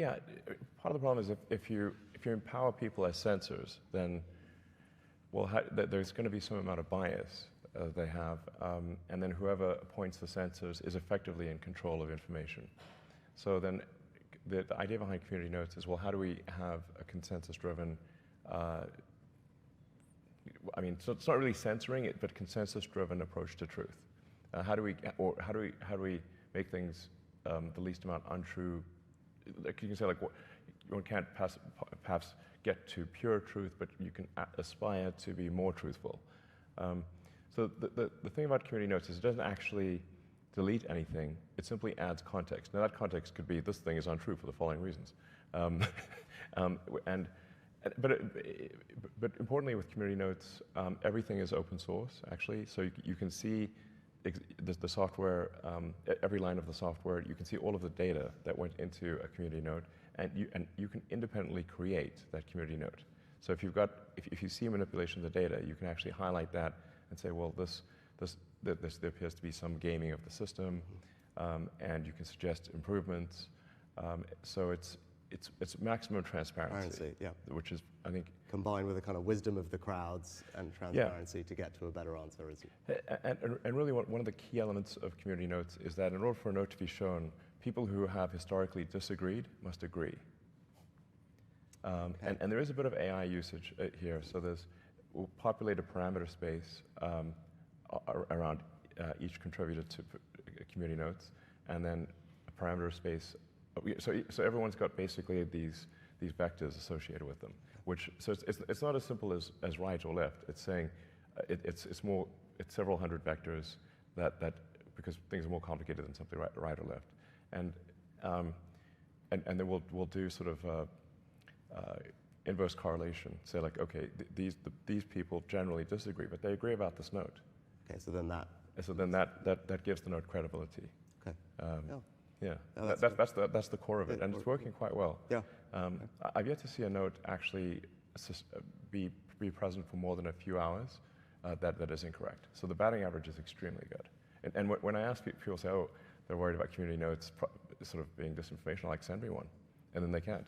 Yeah, part of the problem is if you empower people as censors, then there's going to be some amount of bias they have, and then whoever appoints the censors is effectively in control of information. So then the idea behind community notes is, well, how do we have a consensus-driven, so it's not really censoring it, but consensus-driven approach to truth. How do we make things the least amount untrue? Like you can say, like, one can't perhaps get to pure truth, but you can aspire to be more truthful. So the thing about community notes is it doesn't actually delete anything. It simply adds context. Now that context could be, this thing is untrue for the following reasons. But importantly with community notes, everything is open source, actually. So you can see the software, every line of the software. You can see all of the data that went into a community note, and you can independently create that community note. So if you see manipulation of the data, you can actually highlight that and say, well, there appears to be some gaming of the system, and you can suggest improvements. So it's maximum transparency, yeah. Which is, I think, combined with a kind of wisdom of the crowds and transparency to get to a better answer, isn't it? And really one of the key elements of community notes is that in order for a note to be shown, people who have historically disagreed must agree. Okay. And there is a bit of AI usage here. So we'll populate a parameter space around each contributor to community notes, and then a parameter space. So everyone's got basically these vectors associated with them. So it's not as simple as right or left. It's saying it's several hundred vectors that because things are more complicated than simply right or left. And then we'll do sort of inverse correlation. Say, like, okay, these people generally disagree, but they agree about this note. Okay, so then that gives the note credibility. Okay. Yeah, No, that's the core of it, and it's working quite well. Yeah. I've yet to see a note actually be present for more than a few hours that is incorrect. So the batting average is extremely good. And when I ask people, say, oh, they're worried about community notes sort of being disinformation, I'm like, send me one, and then they can't.